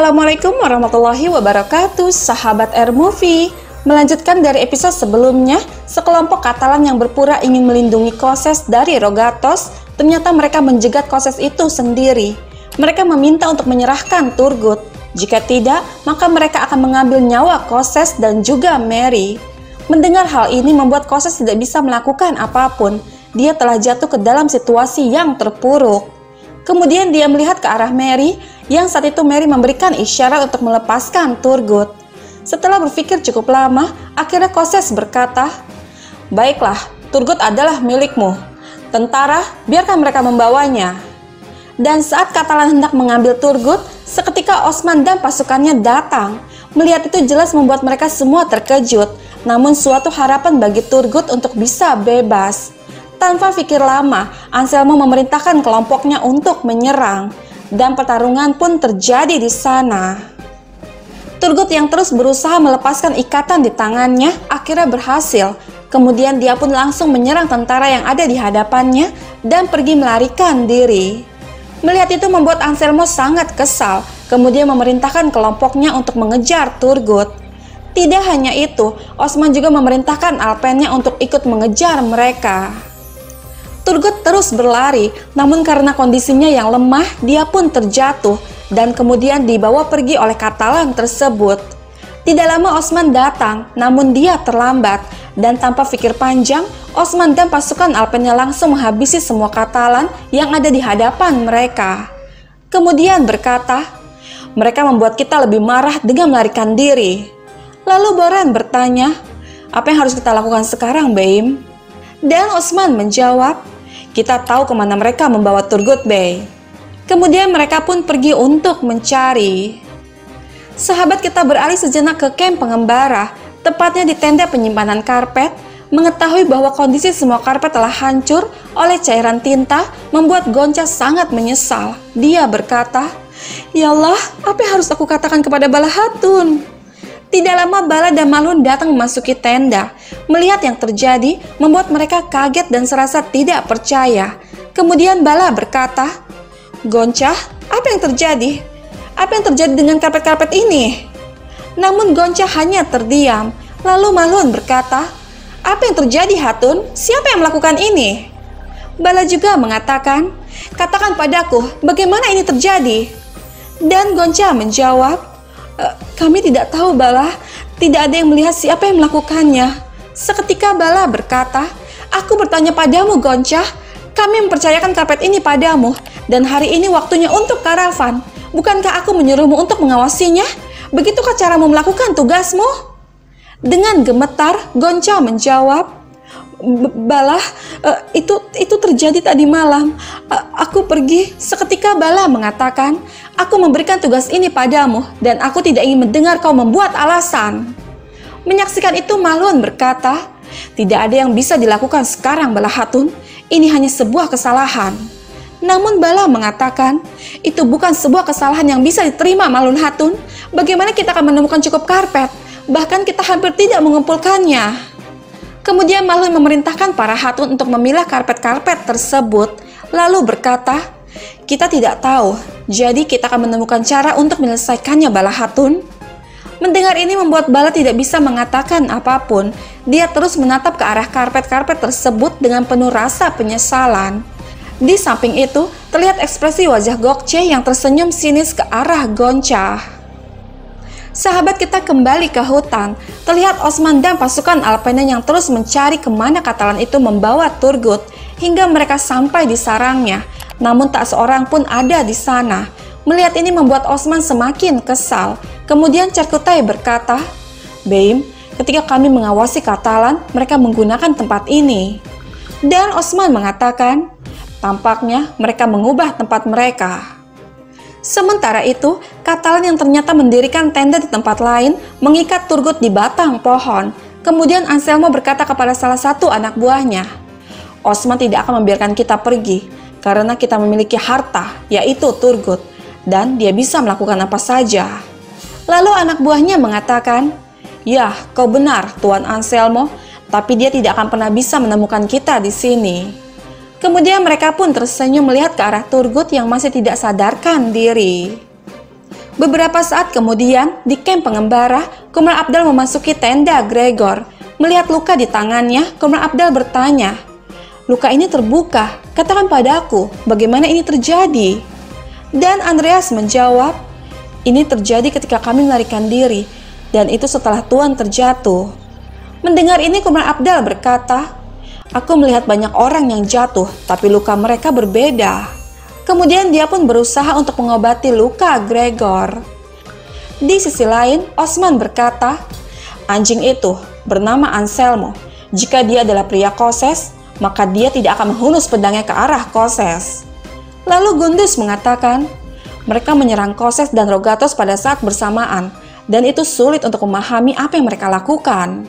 Assalamualaikum warahmatullahi wabarakatuh, sahabat R-Movie. Melanjutkan dari episode sebelumnya, sekelompok Katalan yang berpura ingin melindungi Koses dari Rogatos, ternyata mereka menjegat Koses itu sendiri. Mereka meminta untuk menyerahkan Turgut. Jika tidak, maka mereka akan mengambil nyawa Koses dan juga Mary. Mendengar hal ini membuat Koses tidak bisa melakukan apapun. Dia telah jatuh ke dalam situasi yang terpuruk. Kemudian dia melihat ke arah Mary, yang saat itu Mary memberikan isyarat untuk melepaskan Turgut. Setelah berpikir cukup lama, akhirnya Koses berkata, "Baiklah, Turgut adalah milikmu. Tentara, biarkan mereka membawanya." Dan saat Katalan hendak mengambil Turgut, seketika Osman dan pasukannya datang. Melihat itu jelas membuat mereka semua terkejut, namun suatu harapan bagi Turgut untuk bisa bebas. Tanpa pikir lama, Anselmo memerintahkan kelompoknya untuk menyerang, dan pertarungan pun terjadi di sana. Turgut yang terus berusaha melepaskan ikatan di tangannya akhirnya berhasil. Kemudian dia pun langsung menyerang tentara yang ada di hadapannya dan pergi melarikan diri. Melihat itu membuat Anselmo sangat kesal, kemudian memerintahkan kelompoknya untuk mengejar Turgut. Tidak hanya itu, Osman juga memerintahkan Alpennya untuk ikut mengejar mereka. Turgut terus berlari, namun karena kondisinya yang lemah, dia pun terjatuh dan kemudian dibawa pergi oleh Katalan tersebut. Tidak lama Osman datang, namun dia terlambat, dan tanpa pikir panjang, Osman dan pasukan Alpennya langsung menghabisi semua Katalan yang ada di hadapan mereka. Kemudian berkata, "Mereka membuat kita lebih marah dengan melarikan diri." Lalu Boran bertanya, "Apa yang harus kita lakukan sekarang, Beim?" Dan Osman menjawab, "Kita tahu kemana mereka membawa Turgut, Bey." Kemudian mereka pun pergi untuk mencari. Sahabat kita beralih sejenak ke kamp pengembara, tepatnya di tenda penyimpanan karpet. Mengetahui bahwa kondisi semua karpet telah hancur oleh cairan tinta, membuat Gonca sangat menyesal. Dia berkata, "Ya Allah, apa yang harus aku katakan kepada Bala Hatun?" Tidak lama Bala dan Malun datang memasuki tenda. Melihat yang terjadi, membuat mereka kaget dan serasa tidak percaya. Kemudian Bala berkata, "Gonca, apa yang terjadi? Apa yang terjadi dengan karpet-karpet ini?" Namun Gonca hanya terdiam. Lalu Malun berkata, "Apa yang terjadi, Hatun? Siapa yang melakukan ini?" Bala juga mengatakan, "Katakan padaku, bagaimana ini terjadi?" Dan Gonca menjawab, "Kami tidak tahu, Bala. Tidak ada yang melihat siapa yang melakukannya." Seketika Bala berkata, "Aku bertanya padamu, Gonca. Kami mempercayakan karpet ini padamu, dan hari ini waktunya untuk karavan. Bukankah aku menyuruhmu untuk mengawasinya? Begitukah caramu melakukan tugasmu?" Dengan gemetar, Gonca menjawab, "Bala, itu terjadi tadi malam. Aku pergi." Seketika Bala mengatakan, "Aku memberikan tugas ini padamu, dan aku tidak ingin mendengar kau membuat alasan." Menyaksikan itu Malun berkata, "Tidak ada yang bisa dilakukan sekarang, Bala Hatun. Ini hanya sebuah kesalahan." Namun Bala mengatakan, "Itu bukan sebuah kesalahan yang bisa diterima, Malun Hatun. Bagaimana kita akan menemukan cukup karpet? Bahkan kita hampir tidak mengumpulkannya." Kemudian Malun memerintahkan para Hatun untuk memilah karpet-karpet tersebut, lalu berkata, "Kita tidak tahu, jadi kita akan menemukan cara untuk menyelesaikannya, Bala Hatun." Mendengar ini membuat Bala tidak bisa mengatakan apapun. Dia terus menatap ke arah karpet-karpet tersebut dengan penuh rasa penyesalan. Di samping itu, terlihat ekspresi wajah Gokce yang tersenyum sinis ke arah Gonca. Sahabat kita kembali ke hutan. Terlihat Osman dan pasukan Alpenen yang terus mencari kemana Katalan itu membawa Turgut, hingga mereka sampai di sarangnya. Namun tak seorang pun ada di sana. Melihat ini membuat Osman semakin kesal. Kemudian Cerkutai berkata, "Beim, ketika kami mengawasi Katalan, mereka menggunakan tempat ini." Dan Osman mengatakan, "Tampaknya mereka mengubah tempat mereka." Sementara itu, Katalan yang ternyata mendirikan tenda di tempat lain mengikat Turgut di batang pohon. Kemudian Anselmo berkata kepada salah satu anak buahnya, "Osman tidak akan membiarkan kita pergi, karena kita memiliki harta, yaitu Turgut, dan dia bisa melakukan apa saja." Lalu anak buahnya mengatakan, "Ya, kau benar, Tuan Anselmo, tapi dia tidak akan pernah bisa menemukan kita di sini." Kemudian mereka pun tersenyum melihat ke arah Turgut yang masih tidak sadarkan diri. Beberapa saat kemudian, di kamp pengembara, Komar Abdal memasuki tenda Gregor. Melihat luka di tangannya, Komar Abdal bertanya, "Luka ini terbuka, katakan padaku, bagaimana ini terjadi?" Dan Andreas menjawab, "Ini terjadi ketika kami melarikan diri, dan itu setelah Tuan terjatuh." Mendengar ini, Komar Abdal berkata, "Aku melihat banyak orang yang jatuh, tapi luka mereka berbeda." Kemudian dia pun berusaha untuk mengobati luka Gregor. Di sisi lain, Osman berkata, "Anjing itu bernama Anselmo. Jika dia adalah pria Koses, maka dia tidak akan menghunus pedangnya ke arah Koses." Lalu Gundus mengatakan, "Mereka menyerang Koses dan Rogatos pada saat bersamaan, dan itu sulit untuk memahami apa yang mereka lakukan."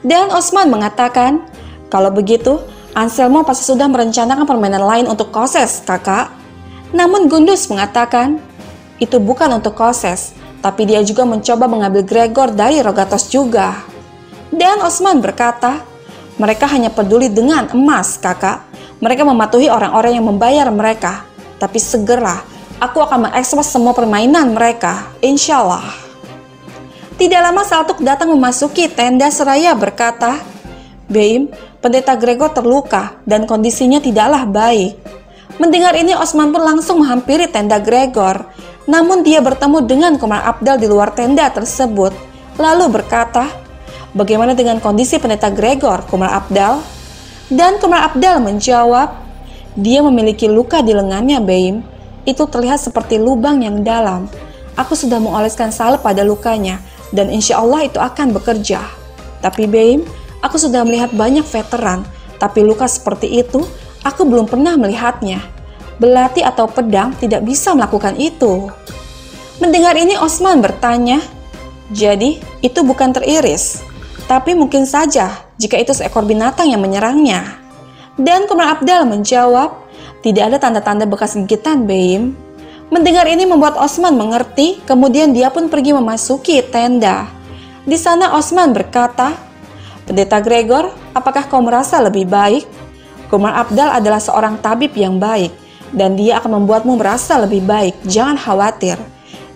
Dan Osman mengatakan, "Kalau begitu, Anselmo pasti sudah merencanakan permainan lain untuk Koses, kakak." Namun Gundus mengatakan, "Itu bukan untuk Koses, tapi dia juga mencoba mengambil Gregor dari Rogatos juga." Dan Osman berkata, "Mereka hanya peduli dengan emas, kakak. Mereka mematuhi orang-orang yang membayar mereka. Tapi segera, aku akan mengekspos semua permainan mereka, insya Allah." Tidak lama Saltuk datang memasuki tenda seraya berkata, "Beim, pendeta Gregor terluka dan kondisinya tidaklah baik." Mendengar ini, Osman pun langsung menghampiri tenda Gregor. Namun dia bertemu dengan Komar Abdal di luar tenda tersebut. Lalu berkata, "Bagaimana dengan kondisi pendeta Gregor, Komar Abdal?" Dan Komar Abdal menjawab, "Dia memiliki luka di lengannya, Beim. Itu terlihat seperti lubang yang dalam. Aku sudah mengoleskan salep pada lukanya, dan insya Allah itu akan bekerja. Tapi Beim, aku sudah melihat banyak veteran, tapi luka seperti itu, aku belum pernah melihatnya. Belati atau pedang tidak bisa melakukan itu." Mendengar ini, Osman bertanya, "Jadi, itu bukan teriris, tapi mungkin saja jika itu seekor binatang yang menyerangnya." Dan Komar Abdal menjawab, "Tidak ada tanda-tanda bekas gigitan, Beim." Mendengar ini membuat Osman mengerti, kemudian dia pun pergi memasuki tenda. Di sana Osman berkata, "Pendeta Gregor, apakah kau merasa lebih baik? Komar Abdal adalah seorang tabib yang baik, dan dia akan membuatmu merasa lebih baik. Jangan khawatir.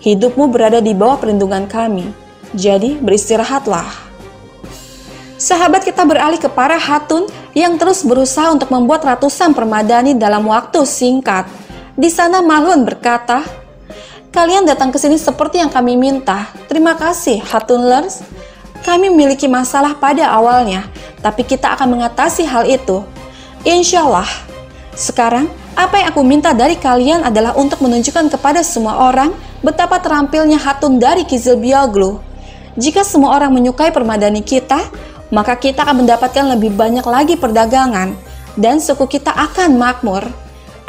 Hidupmu berada di bawah perlindungan kami. Jadi beristirahatlah." Sahabat kita beralih ke para Hatun yang terus berusaha untuk membuat ratusan permadani dalam waktu singkat. Di sana Mahlun berkata, "Kalian datang ke sini seperti yang kami minta. Terima kasih, Hatunlers. Kami memiliki masalah pada awalnya, tapi kita akan mengatasi hal itu. Insya Allah. Sekarang, apa yang aku minta dari kalian adalah untuk menunjukkan kepada semua orang betapa terampilnya Hatun dari Kizilbioglu. Jika semua orang menyukai permadani kita, maka kita akan mendapatkan lebih banyak lagi perdagangan, dan suku kita akan makmur.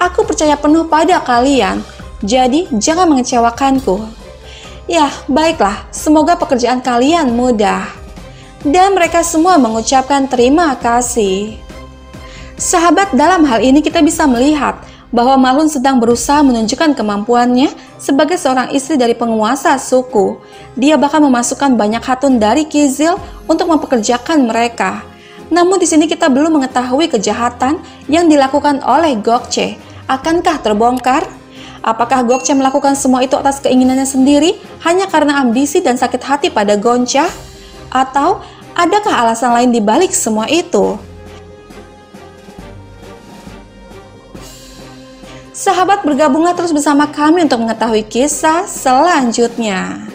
Aku percaya penuh pada kalian, jadi jangan mengecewakanku." Ya, baiklah, semoga pekerjaan kalian mudah. Dan mereka semua mengucapkan terima kasih. Sahabat, dalam hal ini kita bisa melihat bahwa Mahlun sedang berusaha menunjukkan kemampuannya sebagai seorang istri dari penguasa suku. Dia bahkan memasukkan banyak Hatun dari Kizil untuk mempekerjakan mereka. Namun di sini kita belum mengetahui kejahatan yang dilakukan oleh Gokce. Akankah terbongkar? Apakah Gokce melakukan semua itu atas keinginannya sendiri hanya karena ambisi dan sakit hati pada Gonca? Atau adakah alasan lain di balik semua itu? Sahabat, bergabunglah terus bersama kami untuk mengetahui kisah selanjutnya.